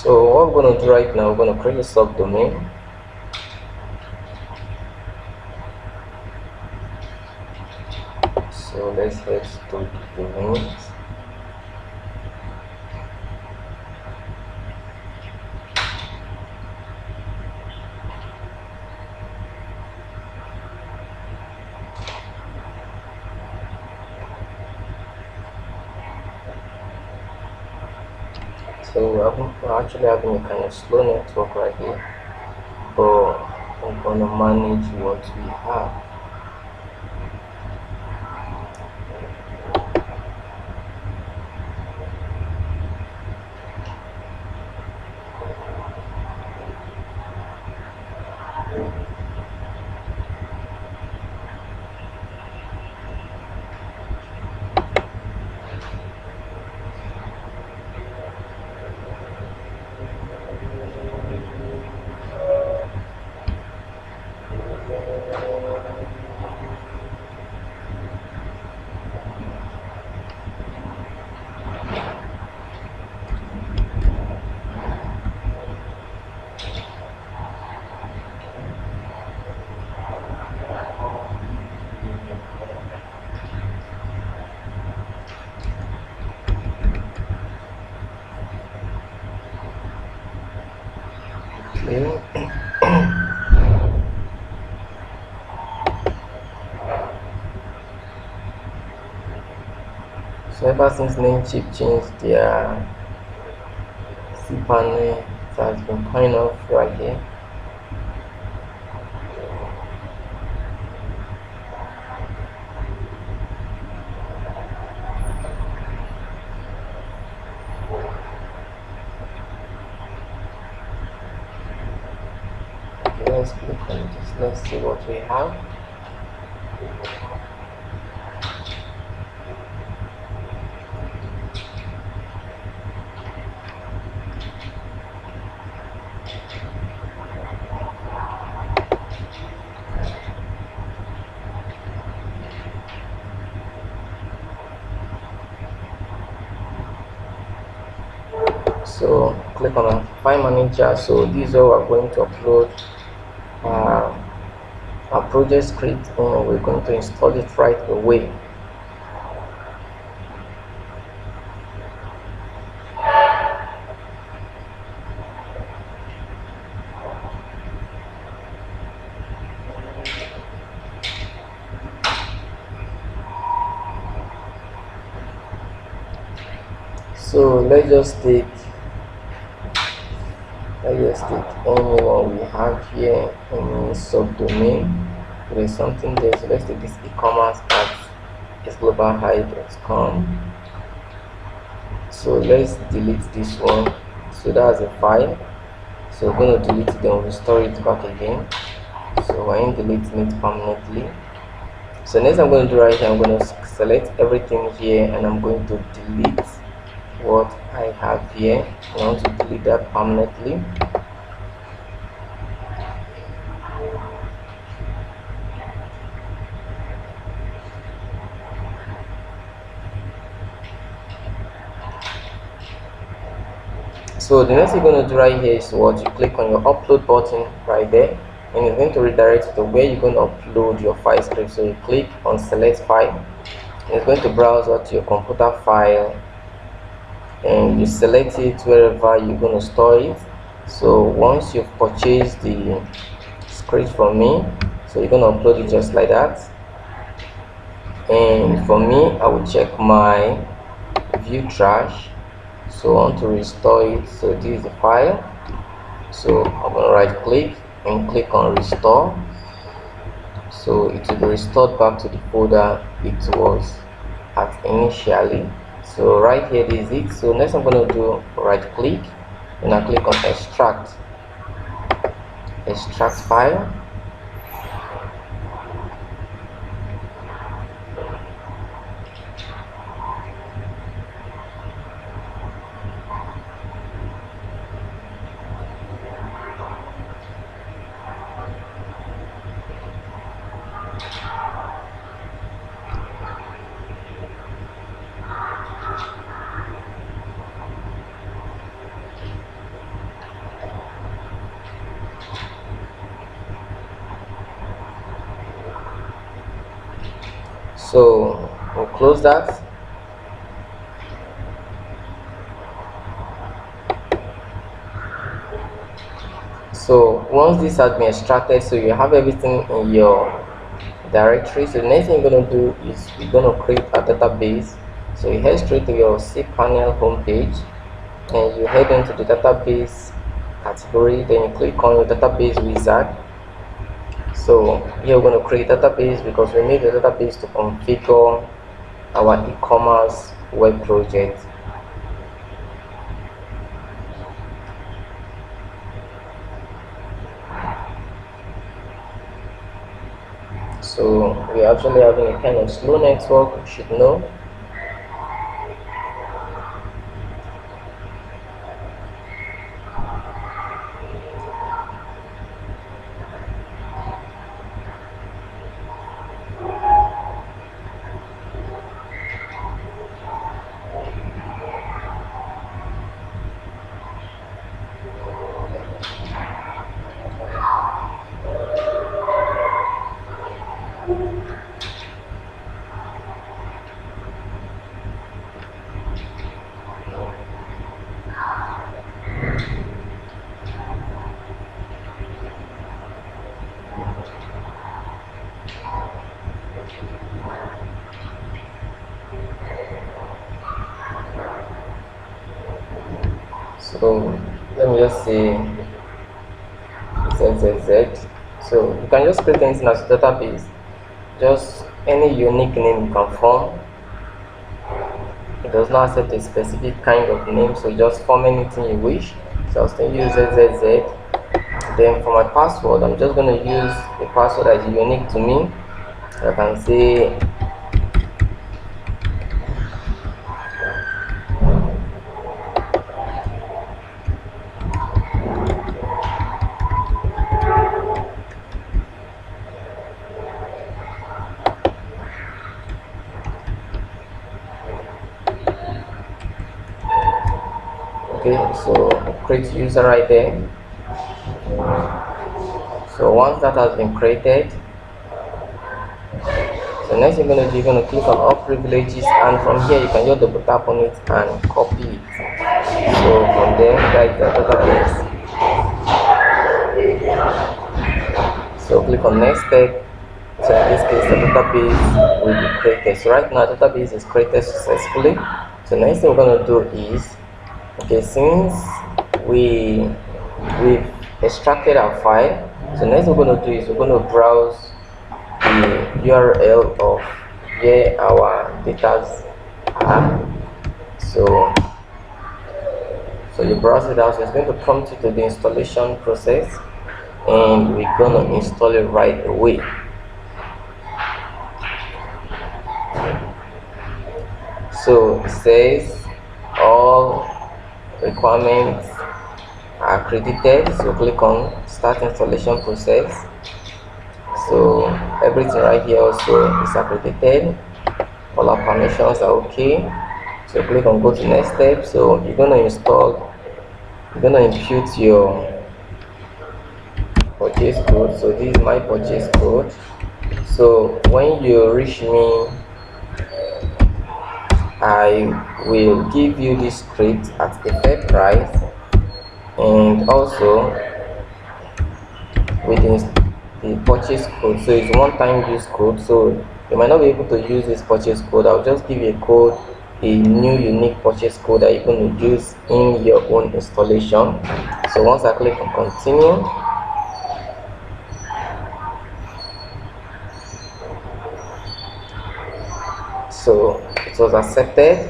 So what we're going to do right now, we're going to create a subdomain. So let's head to domains. So we're actually having a kind of slow network right here, but I'm going to manage what we have. Okay. So ever since Namecheap changed their cPanel, it has been kind of right here. Okay, let's click on this. Let's see what we have. So click on a file manager. So this is where we're going to upload our project script, and we're going to install it right away. So let's just take anyone we have here in subdomain. There's something there, so let's take this ecommerce at globalhigh.com. So let's delete this one. So that's a file, so we're going to delete it, then restore it back again. So I am deleting it permanently. So next I'm going to do right here, I'm going to select everything here, and I'm going to delete what I have here. I want to delete that permanently. So the next thing you're going to do right here is what you click on your upload button right there, and it's going to redirect you to where you're going to upload your file script. So you click on select file, and it's going to browse out to your computer file, and you select it wherever you're going to store it. So once you've purchased the script from me, so you're going to upload it just like that. And for me, I will check my view trash. So I want to restore it. So this is the file. So I'm going to right click and click on restore. So it will be restored back to the folder it was at initially. So right here is it. So next I'm going to do right click, and I click on extract file. So we'll close that. So once this has been extracted, so you have everything in your directory. So the next thing you're going to do is you're going to create a database. So you head straight to your cPanel homepage and you head into the database category, then you click on your database wizard. So here we're going to create a database because we need a database to configure our e-commerce web project. So we're actually having a kind of slow network, you should know. So let me just say ZZZ. So you can just create anything as a database, just any unique name you can form. It does not accept a specific kind of name, so just form anything you wish. So I'll still use ZZZ. Then for my password, I'm just going to use a password that is unique to me. I can say okay, so create user right there. So once that has been created, so next you're going to do, you're going to click on all privileges, and from here you can just double tap on it and copy it. So from there, write the database. So click on next step. So in this case, the database will be created. So right now, the database is created successfully. So next thing we're going to do is, okay, since we've extracted our file, so next we're going to do is we're going to browse the URL of where our data are. So you browse it out. So it's going to prompt you to the installation process, and we're going to install it right away. So it says all requirements are accredited, so click on start installation process. So everything right here also is accredited, all our permissions are okay. So click on go to next step. So you're going to impute your purchase code. So this is my purchase code. So when you reach me, I will give you this script at a fair price, and also within the purchase code. So it's one-time use code, so you might not be able to use this purchase code. I'll just give you a code, a new unique purchase code that you're going to use in your own installation. So once I click on continue, so it was accepted.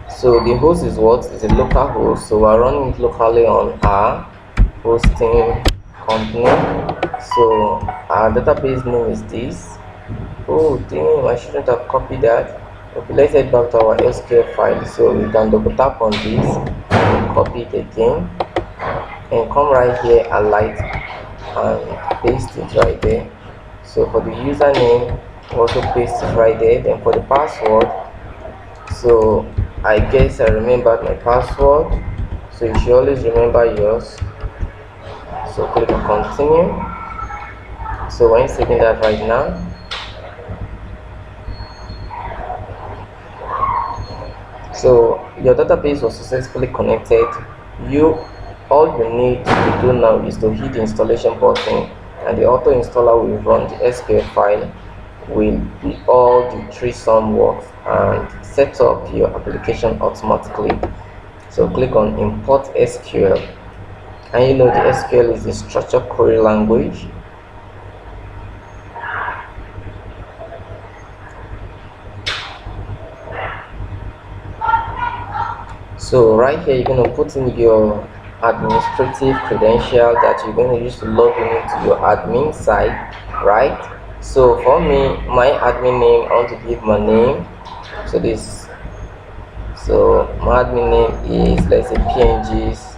So the host is what? Is a local host, so we're running it locally on our hosting company. So our database name is this. Oh damn, I shouldn't have copied that. Okay, let's head back to our SQL file. So we can double tap on this and copy it again, and come right here and paste it right there. So for the username, also paste it right there. Then for the password, so I guess I remembered my password, so you should always remember yours. So click on continue. So when you're saving that right now, So your database was successfully connected. You All you need to do now is to hit the installation button, and the auto installer will run the SQL file, will do all the three sum works and set up your application automatically. So click on import SQL, and you know the SQL is the structured query language. So right here you're going to put in your administrative credential that you're going to use to log in into your admin site, right? So for me, my admin name, I want to give my name. So my admin name is, let's say, PNG's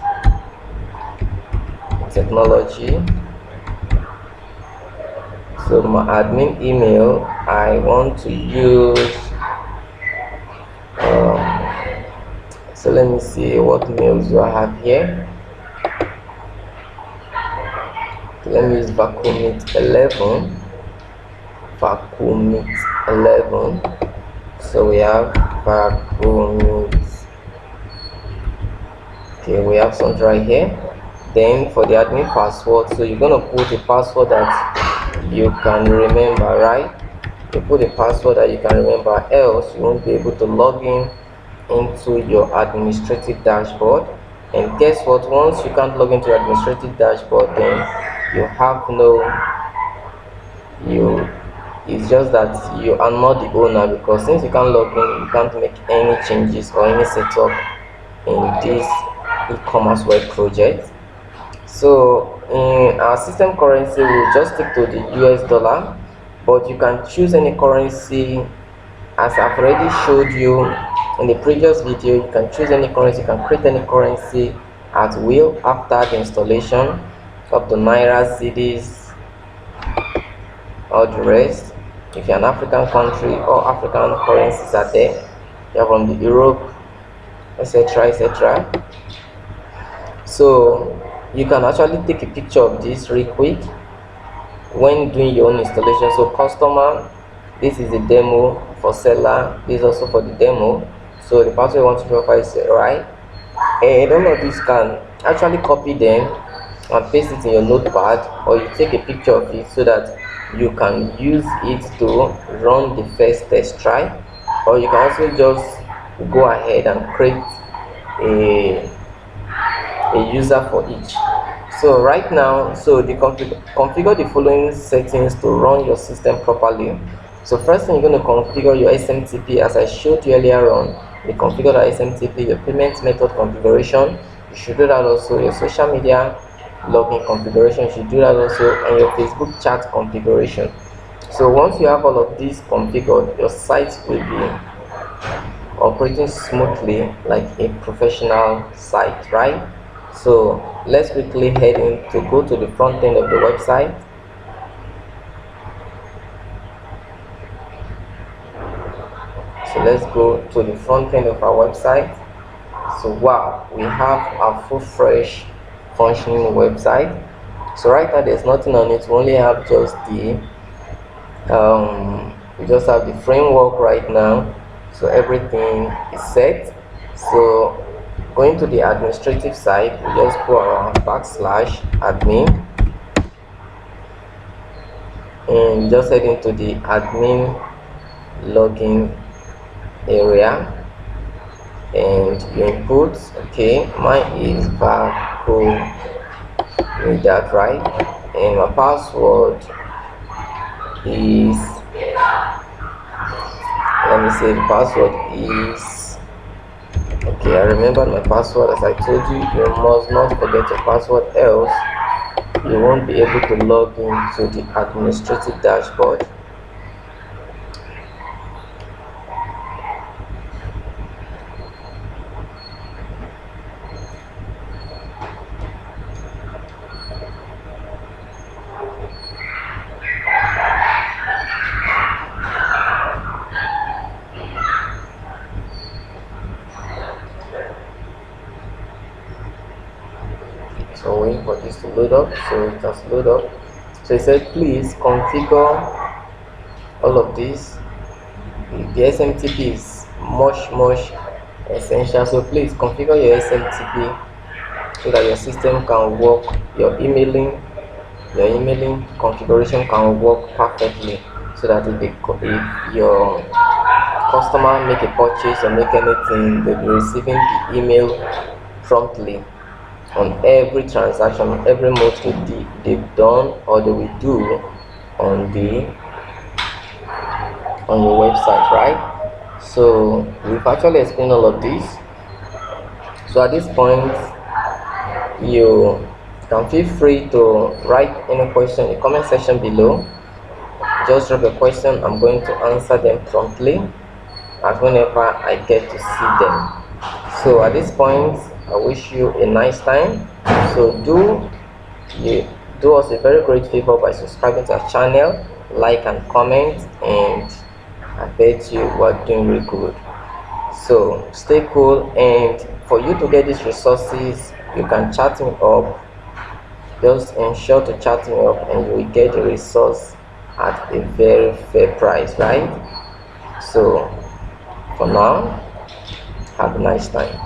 technology. So my admin email, I want to use so let me see what mails do I have here. Let me use vacuumit11. So we have vacuumit. Okay, we have something right here. Then for the admin password, so you're gonna put a password that you can remember, right? You put a password that you can remember, else you won't be able to log in into your administrative dashboard. And guess what, once you can't log into your administrative dashboard, then you have no you it's just that you are not the owner, because since you can't log in, you can't make any changes or any setup in this e-commerce web project. So in our system currency, we'll just stick to the US dollar, but you can choose any currency. As I've already showed you in the previous video, you can choose any currency, you can create any currency at will after the installation of the Naira, CDs, all the rest. If you're an African country, or African currencies are there, you have from the Europe, etc., etc. So you can actually take a picture of this real quick when doing your own installation. So customer, this is the demo. For seller, this is also for the demo. So the password you want to verify is right, and all of this can actually copy them and paste it in your notepad, or you take a picture of it so that you can use it to run the first test try, or you can also just go ahead and create a user for each. So right now, so the configure the following settings to run your system properly. So first thing, you're going to configure your SMTP as I showed you earlier on. You configure the SMTP, your payment method configuration. You should do that also. Your social media login configuration, you should do that also, and your Facebook chat configuration. So once you have all of these configured, your site will be operating smoothly like a professional site, right? So let's quickly head in to go to the front end of the website. So let's go to the front end of our website. So wow, we have a full fresh functioning website. So right now there's nothing on it. We only have just the we just have the framework right now. So everything is set. So going to the administrative side, we just put our /admin, and just head into the admin login area, and you input, okay, mine is vacuum with that, right? And my password is, let me say, the password is, okay, I remember my password. As I told you, you must not forget your password, else you won't be able to log into the administrative dashboard. So waiting for this to load up. So it has loaded up. So it said please configure all of this. The SMTP is much essential. So please configure your SMTP so that your system can work, your emailing configuration can work perfectly, so that if your customer make a purchase or make anything, they'll be receiving the email promptly on every transaction, every move they've done or they will do on the on your website, right? So we've actually explained all of this. So at this point, you can feel free to write any question in the comment section below. Just drop a question, I'm going to answer them promptly as whenever I get to see them. So at this point, I wish you a nice time. So you do us a very great favor by subscribing to our channel, like and comment, and I bet you we're doing really good. So stay cool, and for you to get these resources, you can chat me up. Just ensure to chat me up and you will get the resource at a very fair price, right? So for now, have a nice time.